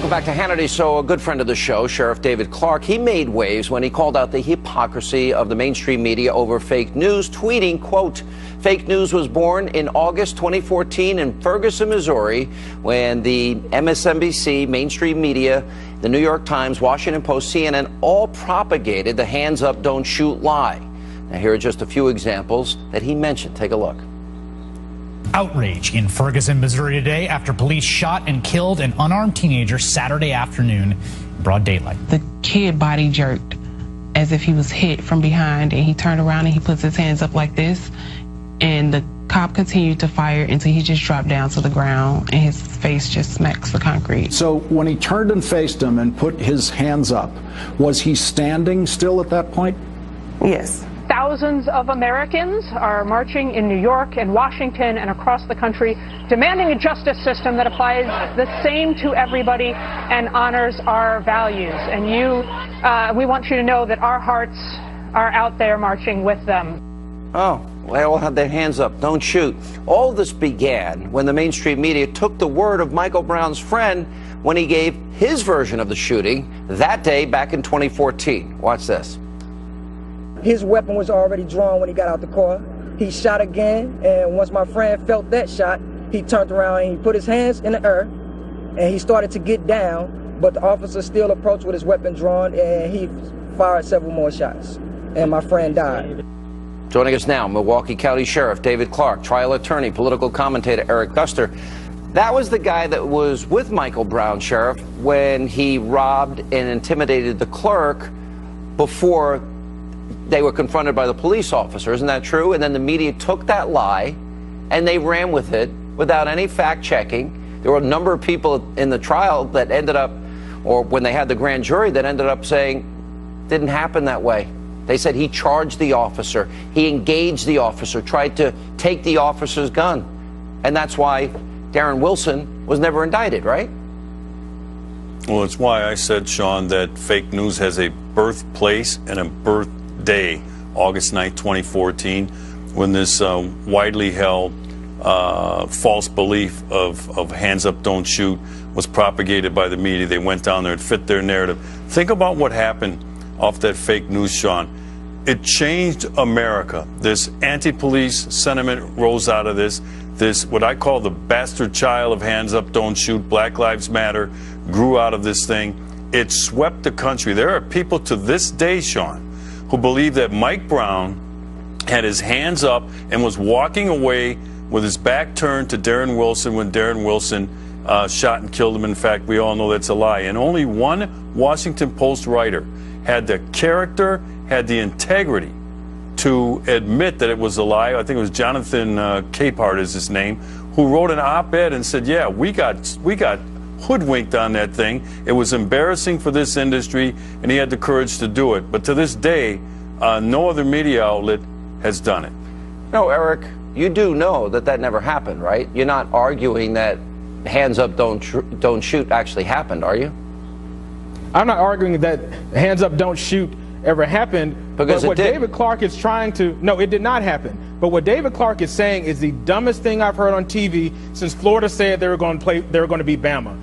Welcome back to Hannity. So a good friend of the show, Sheriff David Clarke, he made waves when he called out the hypocrisy of the mainstream media over fake news, tweeting, quote, "Fake news was born in August 2014 in Ferguson, Missouri, when the MSNBC, mainstream media, the New York Times, Washington Post, CNN all propagated the hands up, don't shoot lie." Now, here are just a few examples that he mentioned. Take a look. Outrage in Ferguson, Missouri today after police shot and killed an unarmed teenager Saturday afternoon in broad daylight. The kid body jerked as if he was hit from behind, and he turned around and he puts his hands up like this, and the cop continued to fire until he just dropped down to the ground and his face just smacks the concrete. So when he turned and faced him and put his hands up, was he standing still at that point? Yes. Thousands of Americans are marching in New York and Washington and across the country, demanding a justice system that applies the same to everybody and honors our values. And we want you to know that our hearts are out there marching with them. Oh, they all had their hands up. Don't shoot. All this began when the mainstream media took the word of Michael Brown's friend when he gave his version of the shooting that day back in 2014. Watch this. His weapon was already drawn when he got out the car. He shot again, and once my friend felt that shot, he turned around and he put his hands in the air, and he started to get down, but the officer still approached with his weapon drawn, and he fired several more shots, and my friend died. Joining us now, Milwaukee County Sheriff David Clarke, trial attorney, political commentator Eric Guster. That was the guy that was with Michael Brown, Sheriff, when he robbed and intimidated the clerk before they were confronted by the police officer. Isn't that true? And then the media took that lie and they ran with it without any fact checking. There were a number of people in the trial that ended up, or when they had the grand jury, that ended up saying didn't happen that way. They said he charged the officer, he engaged the officer, tried to take the officer's gun. And that's why Darren Wilson was never indicted, right? Well, it's why I said, Sean, that fake news has a birthplace and a birth day, August 9th, 2014, when this widely held false belief of hands up, don't shoot was propagated by the media. They went down there and fit their narrative. Think about what happened off that fake news, Sean. It changed America. This anti-police sentiment rose out of this. This, what I call the bastard child of hands up, don't shoot, Black Lives Matter, grew out of this thing. It swept the country. There are people to this day, Sean, who believe that Mike Brown had his hands up and was walking away with his back turned to Darren Wilson when Darren Wilson shot and killed him. In fact, we all know that's a lie. And only one Washington Post writer had the character, had the integrity to admit that it was a lie. I think it was Jonathan Capehart is his name, who wrote an op-ed and said, yeah, we got hoodwinked on that thing. It was embarrassing for this industry, and he had the courage to do it. But to this day, no other media outlet has done it. No, Eric, you do know that that never happened, right? You're not arguing that hands up, don't shoot actually happened, are you? I'm not arguing that hands up, don't shoot ever happened. Because but what David Clarke is trying to, no, it did not happen. But what David Clarke is saying is the dumbest thing I've heard on TV since Florida said they were going to be Bama.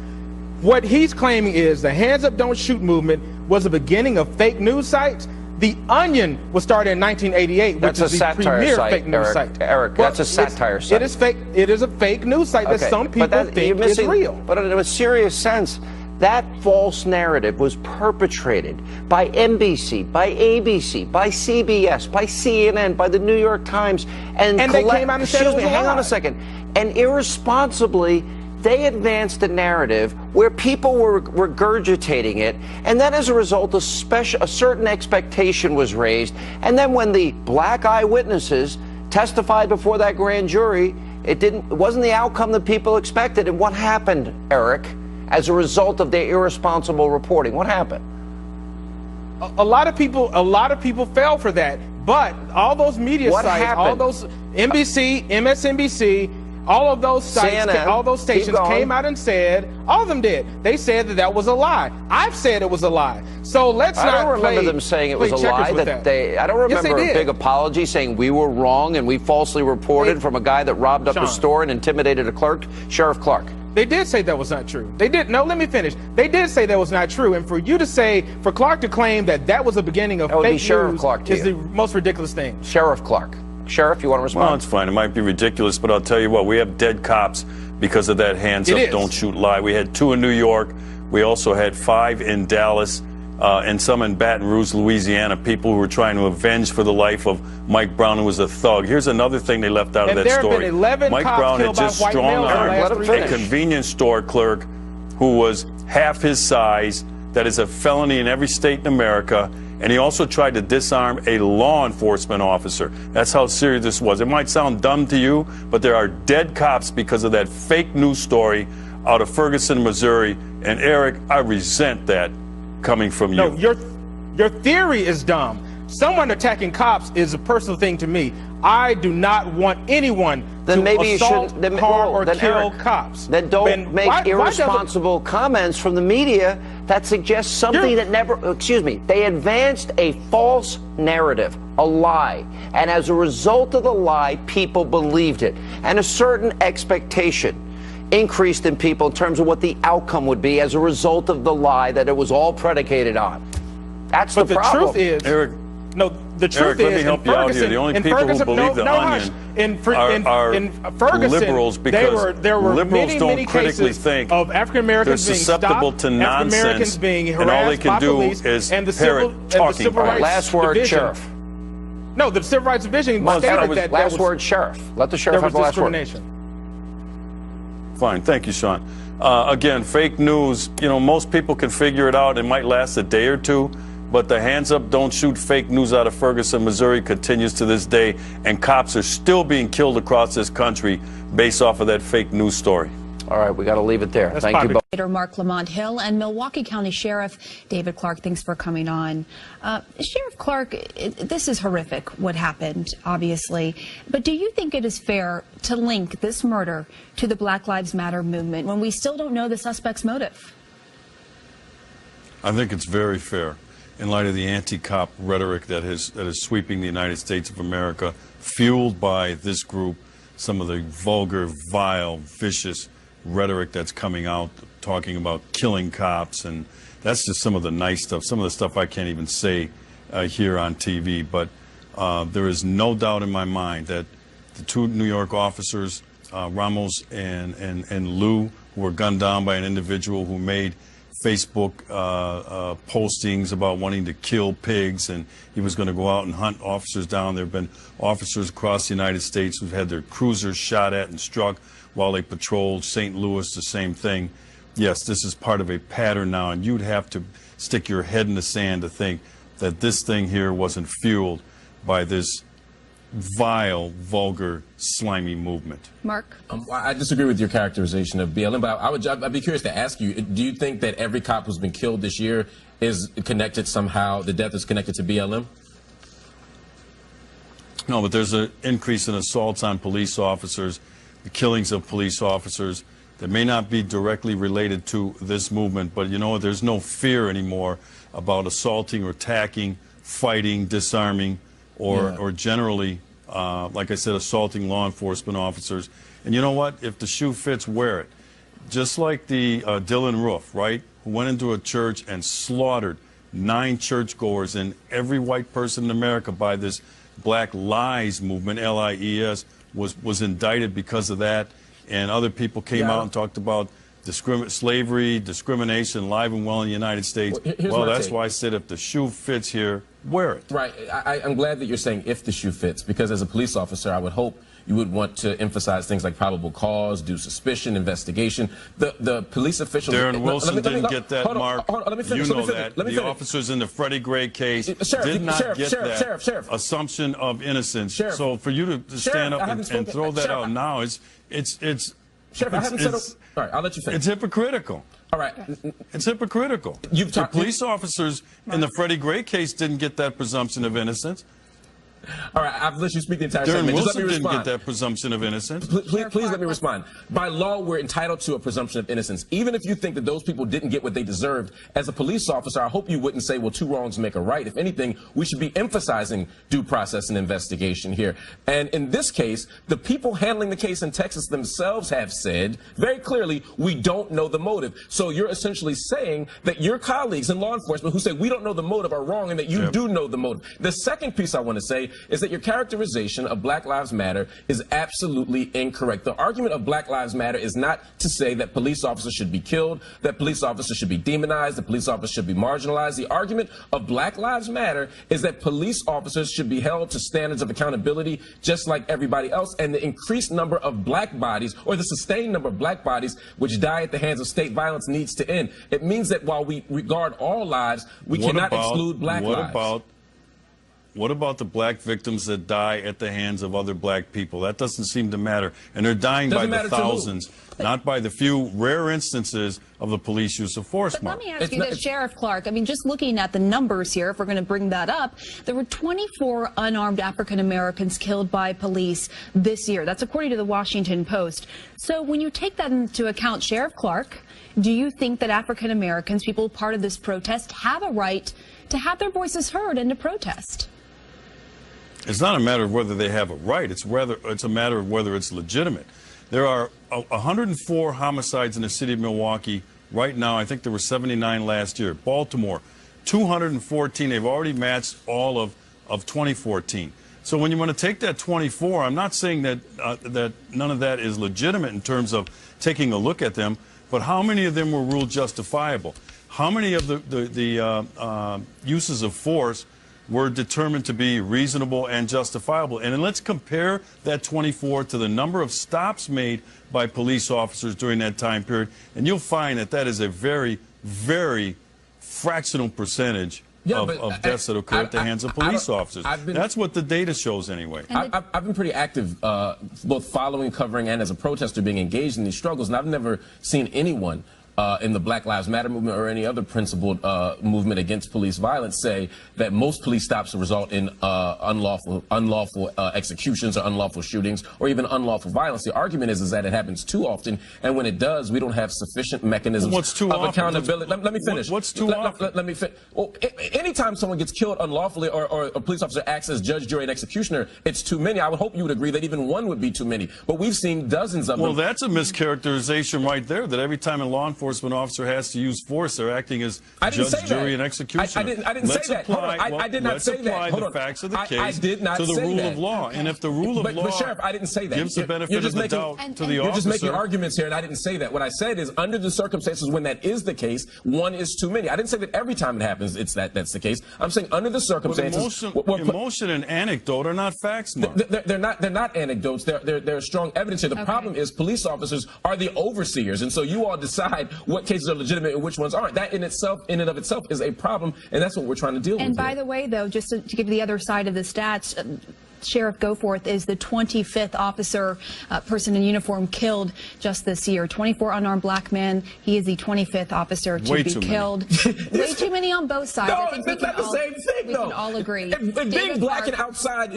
What he's claiming is the hands up, don't shoot movement was the beginning of fake news sites. The Onion was started in 1988, which is the premier fake news site. Eric, that's a satire site. It is fake. It is a fake news site that some people think is real. But in a serious sense, that false narrative was perpetrated by NBC, by ABC, by CBS, by CNN, by the New York Times, and they came out and said it was a lie. Hang on a second. And irresponsibly, they advanced a narrative where people were regurgitating it, and then as a result, a certain expectation was raised. And then when the black eyewitnesses testified before that grand jury, it wasn't the outcome that people expected. And what happened, Eric, as a result of their irresponsible reporting? What happened? A lot of people fell for that. But all those media sites, all those NBC, MSNBC, all of those sites, CNN, all those stations came out and said, all of them did. They said that was a lie. I've said it was a lie. So let's not. I don't remember them saying it was a lie. I don't remember a big apology saying we were wrong and we falsely reported from a guy that robbed up a store and intimidated a clerk. Sheriff Clarke. They did say that was not true. They did. No, let me finish. They did say that was not true. And for you to say, for Clarke to claim that that was the beginning of fake news is the most ridiculous thing. Sheriff Clarke. Sheriff, you want to respond? Well, it's fine. It might be ridiculous, but I'll tell you what, we have dead cops because of that hands up, don't shoot lie. We had 2 in New York. We also had 5 in Dallas and some in Baton Rouge, Louisiana, people who were trying to avenge for the life of Mike Brown, who was a thug. Here's another thing they left out of that story. Been 11 Mike cops Brown had just strong-armed a convenience store clerk who was half his size. That is a felony in every state in America. And he also tried to disarm a law enforcement officer. That's how serious this was. It might sound dumb to you, but there are dead cops because of that fake news story out of Ferguson, Missouri. And Eric, I resent that coming from you. No, your theory is dumb. Someone attacking cops is a personal thing to me. I do not want anyone to assault, harm, or kill cops. Then don't make irresponsible comments from the media that suggest something that never, excuse me, they advanced a false narrative, a lie. And as a result of the lie, people believed it. And a certain expectation increased in people in terms of what the outcome would be as a result of the lie that it was all predicated on. That's the problem. But the truth is, Eric, no, the truth is, let me help you out here. The only people who believe the Onion are Ferguson, liberals, because there were liberals don't many critically think of African Americans being susceptible to nonsense, being harassed and all they can by do police, is and the parrot civil rights last word, division. Sheriff. No, the Civil Rights Division stated that last word, Sheriff. Let the sheriff have the last word. Fine, thank you, Sean. Again, fake news, you know, most people can figure it out. It might last a day or two, but the hands up, don't shoot fake news out of Ferguson, Missouri continues to this day, and cops are still being killed across this country based off of that fake news story. All right, we got to leave it there. Thank you both. Mark Lamont Hill and Milwaukee County Sheriff David Clarke, thanks for coming on. Sheriff Clarke, this is horrific what happened, obviously, but do you think it is fair to link this murder to the Black Lives Matter movement when we still don't know the suspect's motive? I think it's very fair in light of the anti-cop rhetoric that is sweeping the United States of America, fueled by this group, some of the vulgar, vile, vicious rhetoric that's coming out, talking about killing cops, and that's just some of the nice stuff, some of the stuff I can't even say here on TV. But there is no doubt in my mind that the 2 New York officers, Ramos and Lou, who were gunned down by an individual who made Facebook postings about wanting to kill pigs, and he was going to go out and hunt officers down. There have been officers across the United States who've had their cruisers shot at and struck while they patrolled. St. Louis, the same thing. Yes, this is part of a pattern now, and you'd have to stick your head in the sand to think that this thing here wasn't fueled by this vile, vulgar, slimy movement. Mark? I disagree with your characterization of BLM, but I'd be curious to ask you, do you think that every cop who's been killed this year is connected somehow, the death is connected to BLM? No, but there's an increase in assaults on police officers, the killings of police officers that may not be directly related to this movement, but you know what, there's no fear anymore about assaulting or attacking, fighting, disarming, or generally, like I said, assaulting law enforcement officers. And you know what, if the shoe fits, wear it. Just like the Dylan Roof, right, who went into a church and slaughtered 9 churchgoers and every white person in America by this Black Lies movement, L-I-E-S, was indicted because of that, and other people came out and talked about slavery, discrimination, alive and well in the United States. Well, that's why I said if the shoe fits here, wear it. Right. I'm glad that you're saying if the shoe fits, because as a police officer, I would hope you would want to emphasize things like probable cause, due suspicion, investigation. The police officials... Darren Wilson didn't get that, Mark. You know that. The officers in the Freddie Gray case did not get that assumption of innocence. So for you to stand up and throw that out now, it's Sheriff, I haven't said all right, I'll let you finish. It's hypocritical. All right. It's hypocritical. The police officers in the Freddie Gray case didn't get that presumption of innocence. All right, I've let you speak the entire Darren segment. Just let Wilson me didn't respond. get that presumption of innocence. Please let me respond. By law, we're entitled to a presumption of innocence. Even if you think that those people didn't get what they deserved, as a police officer, I hope you wouldn't say, well, two wrongs make a right. If anything, we should be emphasizing due process and investigation here. And in this case, the people handling the case in Texas themselves have said very clearly, we don't know the motive. So you're essentially saying that your colleagues in law enforcement who say we don't know the motive are wrong and that you do know the motive. The second piece I want to say is that your characterization of Black Lives Matter is absolutely incorrect. The argument of Black Lives Matter is not to say that police officers should be killed, that police officers should be demonized, that police officers should be marginalized. The argument of Black Lives Matter is that police officers should be held to standards of accountability just like everybody else, and the increased number of black bodies, or the sustained number of black bodies which die at the hands of state violence, needs to end. It means that while we regard all lives, we cannot exclude black lives. What about the black victims that die at the hands of other black people? That doesn't seem to matter. And they're dying by the thousands, not by the few rare instances of the police use of force. But let me ask you this, Sheriff Clarke. I mean, just looking at the numbers here, if we're going to bring that up, there were 24 unarmed African Americans killed by police this year. That's according to the Washington Post. So when you take that into account, Sheriff Clarke, do you think that African Americans, people part of this protest, have a right to have their voices heard and to protest? It's not a matter of whether they have a right. It's a matter of whether it's legitimate. There are 104 homicides in the city of Milwaukee right now. I think there were 79 last year. Baltimore, 214. They've already matched all of 2014. So when you want to take that 24, I'm not saying that that none of that is legitimate in terms of taking a look at them, but how many of them were ruled justifiable? How many of the uses of force were determined to be reasonable and justifiable? And then let's compare that 24 to the number of stops made by police officers during that time period, and you'll find that that is a very, very fractional percentage of deaths that occur at the hands of police officers. That's what the data shows anyway. I've been pretty active, both following, covering, and as a protester being engaged in these struggles, and I've never seen anyone in the Black Lives Matter movement or any other principled movement against police violence say that most police stops result in unlawful executions or unlawful shootings or even unlawful violence. The argument is that it happens too often, and when it does, we don't have sufficient mechanisms of accountability. Let me finish. What's too often? Let me finish. Well, anytime someone gets killed unlawfully or a police officer acts as judge, jury, and executioner, it's too many. I would hope you would agree that even one would be too many. But we've seen dozens of them. Well, that's a mischaracterization right there, that every time a law enforcement officer has to use force, they're acting as judge, jury, and executioner. I didn't say that. I did not say that. Let's apply the facts of the case to the rule of law. Okay. And if the rule of law but Sheriff, I didn't say that. gives the benefit of the doubt to the officer. You're just making arguments here, and I didn't say that. What I said is, under the circumstances when that is the case, one is too many. I didn't say that every time it happens, that's the case. I'm saying under the circumstances. Emotion and anecdote are not facts, Mark. They're not anecdotes. They're strong evidence here. The problem is police officers are the overseers, and so you all decide what cases are legitimate and which ones aren't. That in and of itself is a problem, and that's what we're trying to deal with. And by the way, though, just to give you the other side of the stats, Sheriff Goforth is the 25th officer, person in uniform killed just this year. 24 unarmed black men. He is the 25th officer to be killed. Way too many on both sides. No, I think it's not the same thing, we can all agree. If being black and outside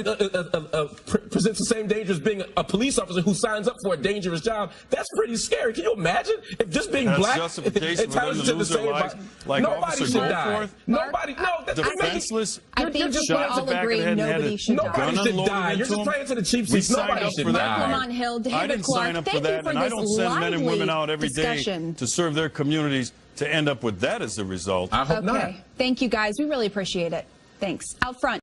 presents the same danger as being a police officer who signs up for a dangerous job, that's pretty scary. Can you imagine if just being black entitles to the same? Like nobody should die. Nobody. No, that's defenseless. I think we all agree nobody should die. Nobody should die. You're just playing to the cheap seats. Nobody should die. Lamont Hill, David I didn't Clarke, sign up for that, and I don't send men and women out every day to serve their communities to end up with that as the result. I hope not. Thank you, guys. We really appreciate it. Thanks. Out front.